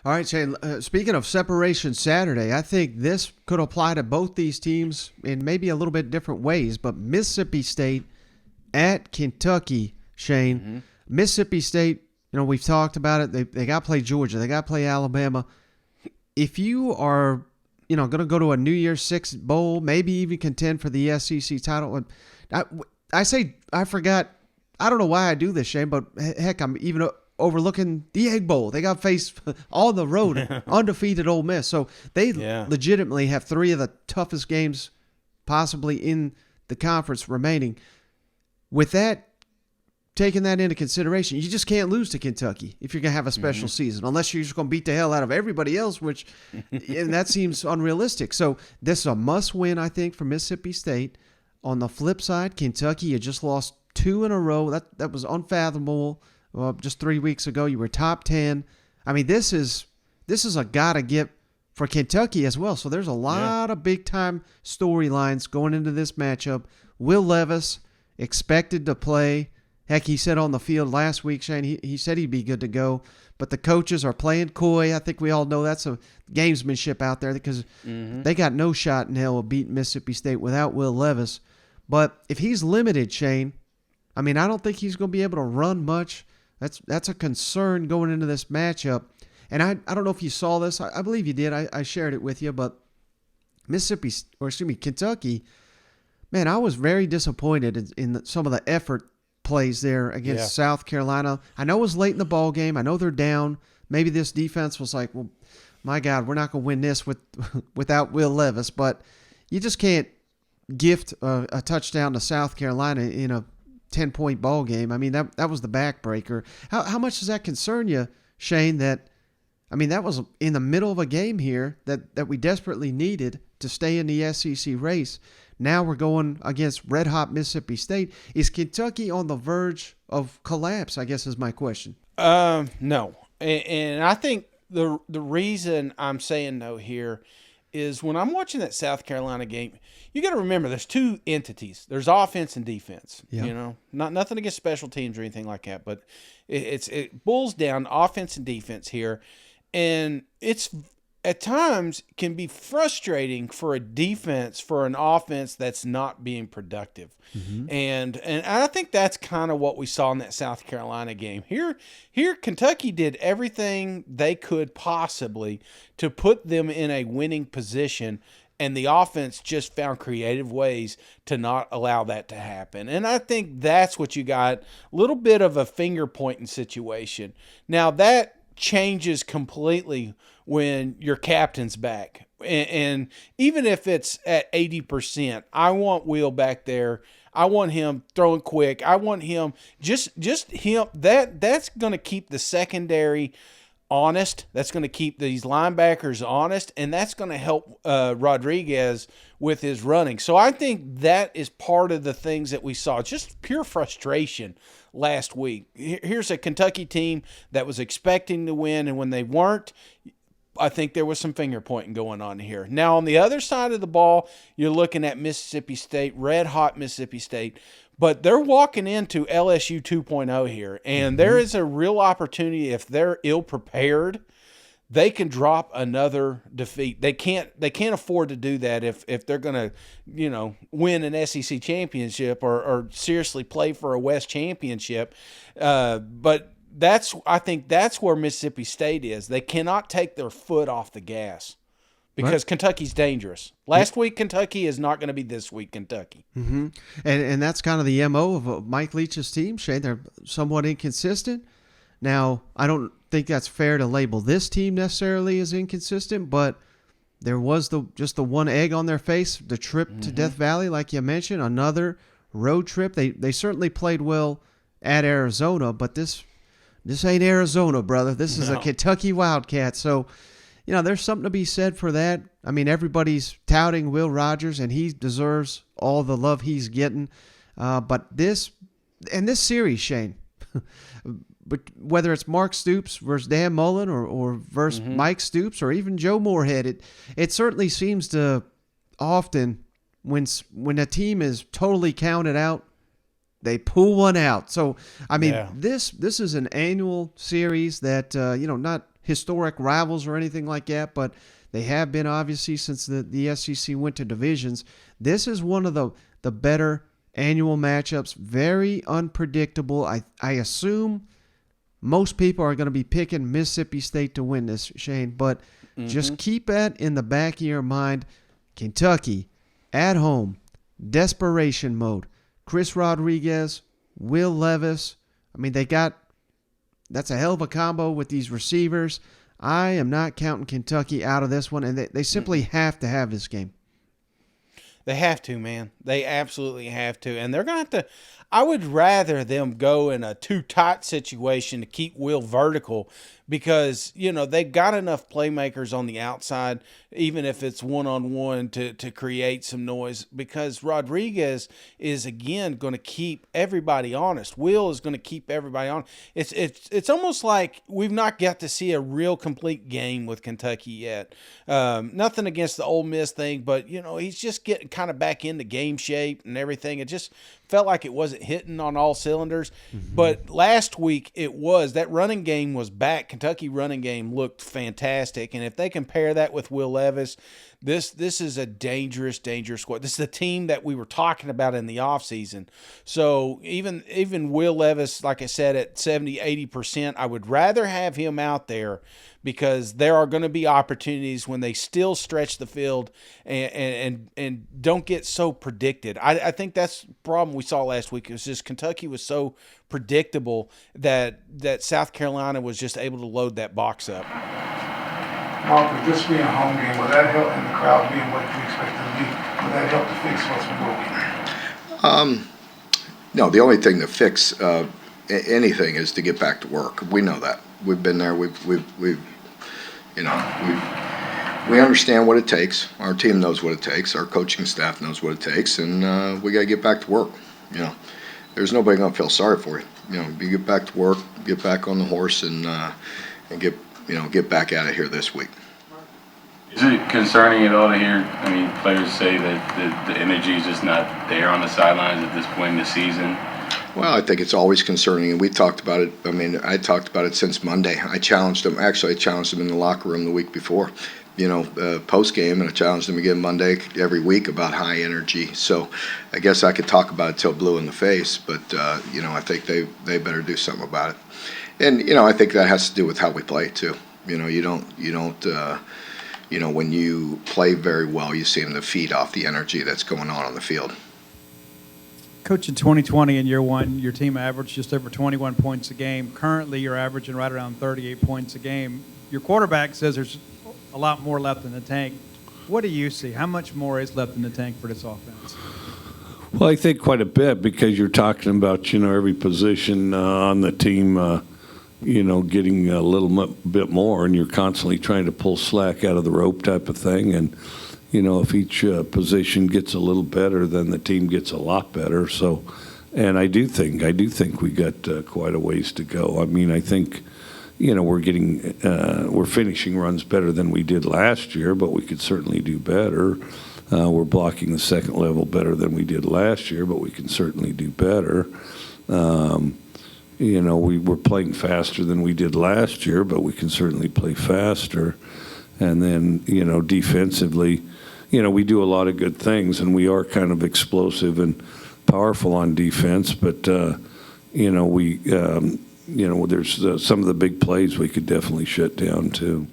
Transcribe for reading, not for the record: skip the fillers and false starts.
All right, Shane. Speaking of separation Saturday, I think this could apply to both these teams in maybe a little bit different ways. But Mississippi State at Kentucky, Shane. Mm-hmm. Mississippi State, we've talked about it. They got to play Georgia. They got to play Alabama. If you are, going to go to a New Year's Six bowl, maybe even contend for the SEC title. I forgot. I don't know why I do this, Shane, but heck, I'm even overlooking the Egg Bowl. They got to face on the road undefeated Ole Miss. So they legitimately have three of the toughest games possibly in the conference remaining. With that, taking that into consideration, you just can't lose to Kentucky if you're going to have a special season, unless you're just going to beat the hell out of everybody else, which and that seems unrealistic. So this is a must-win, I think, for Mississippi State. On the flip side, Kentucky, you just lost 2 in a row. That was unfathomable. Just 3 weeks ago, you were top 10. I mean, this is a gotta get for Kentucky as well. So there's a lot of big time storylines going into this matchup. Will Levis expected to play. Heck, he said on the field last week, Shane, he said he'd be good to go. But the coaches are playing coy. I think we all know that's a gamesmanship out there because they got no shot in hell of beating Mississippi State without Will Levis. But if he's limited, Shane, I mean, I don't think he's going to be able to run much. That's a concern going into this matchup. And I don't know if you saw this. I believe you did. I shared it with you. But Kentucky, man, I was very disappointed in some of the effort plays there against South Carolina. I know it was late in the ball game. I know they're down. Maybe this defense was like, well, my God, we're not going to win this without Will Levis. But you just can't gift a touchdown to South Carolina in a 10-point ball game. I mean, that was the backbreaker. How much does that concern you, Shane, that was in the middle of a game here that we desperately needed to stay in the SEC race. Now we're going against red-hot Mississippi State. Is Kentucky on the verge of collapse, I guess is my question. No. And I think the reason I'm saying no here is when I'm watching that South Carolina game, you got to remember there's two entities. There's offense and defense. Yeah. Nothing against special teams or anything like that, but it boils down to offense and defense here. And it's at times can be frustrating for a defense for an offense that's not being productive. And I think that's kind of what we saw in that South Carolina game. Here Kentucky did everything they could possibly to put them in a winning position, and the offense just found creative ways to not allow that to happen. And I think that's what you got, a little bit of a finger-pointing situation. Now, that changes completely when your captain's back. And even if it's at 80%, I want Will back there. I want him throwing quick. I want him just him. That's going to keep the secondary honest. That's going to keep these linebackers honest, and that's going to help Rodriguez with his running. So I think that is part of the things that we saw. Just pure frustration last week. Here's a Kentucky team that was expecting to win, and when they weren't, I think there was some finger pointing going on here. Now, on the other side of the ball, you're looking at Mississippi State, red-hot Mississippi State, but they're walking into LSU 2.0 here, and there is a real opportunity if they're ill-prepared, they can drop another defeat. They can't afford to do that if they're going to, win an SEC championship or seriously play for a West championship. But I think that's where Mississippi State is. They cannot take their foot off the gas because Kentucky's dangerous. Last week Kentucky is not going to be this week Kentucky. And that's kind of the MO of Mike Leach's team, Shane. They're somewhat inconsistent. Now, I don't think that's fair to label this team necessarily as inconsistent, but there was just the one egg on their face, the trip to Death Valley, like you mentioned, another road trip. They certainly played well at Arizona, but this ain't Arizona, brother. This is a Kentucky Wildcat. So, there's something to be said for that. I mean, everybody's touting Will Rogers, and he deserves all the love he's getting. But this series, Shane, but whether it's Mark Stoops versus Dan Mullen or versus Mike Stoops or even Joe Moorhead, it certainly seems to often when a team is totally counted out, they pull one out. So, I mean, this is an annual series that, not historic rivals or anything like that, but they have been obviously since the SEC went to divisions. This is one of the better annual matchups. Very unpredictable. I assume most people are going to be picking Mississippi State to win this, Shane, but just keep that in the back of your mind. Kentucky, at home, desperation mode. Chris Rodriguez, Will Levis. I mean, that's a hell of a combo with these receivers. I am not counting Kentucky out of this one, and they simply have to have this game. They have to, man. They absolutely have to. And they're going to have to – I would rather them go in a too tight situation to keep Will vertical because, they've got enough playmakers on the outside, even if it's one-on-one, to create some noise because Rodriguez is, again, going to keep everybody honest. Will is going to keep everybody on. It's almost like we've not got to see a real complete game with Kentucky yet. Nothing against the Ole Miss thing, but, he's just getting kind of back into game shape and everything. It just felt like it wasn't hitting on all cylinders. But last week that running game was back. Kentucky running game looked fantastic. And if they compare that with Will Levis, this is a dangerous squad. This is the team that we were talking about in the offseason. So even Will Levis, like I said, at 70-80%, I would rather have him out there because there are going to be opportunities when they still stretch the field and don't get so predicted. I think that's the problem we saw last week. It was just Kentucky was so predictable that South Carolina was just able to load that box up. Mark, with this being a home game, will that help, and the crowd being what you expect them to be, will that help to fix what's broken? No, the only thing to fix anything is to get back to work. We know that. We've been there. We understand what it takes. Our team knows what it takes. Our coaching staff knows what it takes, and we got to get back to work. There's nobody gonna feel sorry for you. You get back to work, get back on the horse, and get back at it here this week. Is it concerning at all to hear, players say that the energy is just not there on the sidelines at this point in the season? Well, I think it's always concerning, and we talked about it. I talked about it since Monday. I challenged them. Actually, I challenged them in the locker room the week before, post game, and I challenged them again Monday every week about high energy. So I guess I could talk about it till blue in the face, but I think they better do something about it. And I think that has to do with how we play too. You don't when you play very well, you seem to feed off the energy that's going on the field. Coach, in 2020, in year one, your team averaged just over 21 points a game. Currently, you're averaging right around 38 points a game. Your quarterback says there's a lot more left in the tank. What do you see? How much more is left in the tank for this offense? Well, I think quite a bit because you're talking about, every position on the team, getting a little bit more, and you're constantly trying to pull slack out of the rope type of thing. And, if each position gets a little better, then the team gets a lot better. So, and I do think we got quite a ways to go. I think, we're finishing runs better than we did last year, but we could certainly do better. We're blocking the second level better than we did last year, but we can certainly do better. We were playing faster than we did last year, but we can certainly play faster. And then, defensively, we do a lot of good things, and we are kind of explosive and powerful on defense. But, there's some of the big plays we could definitely shut down too.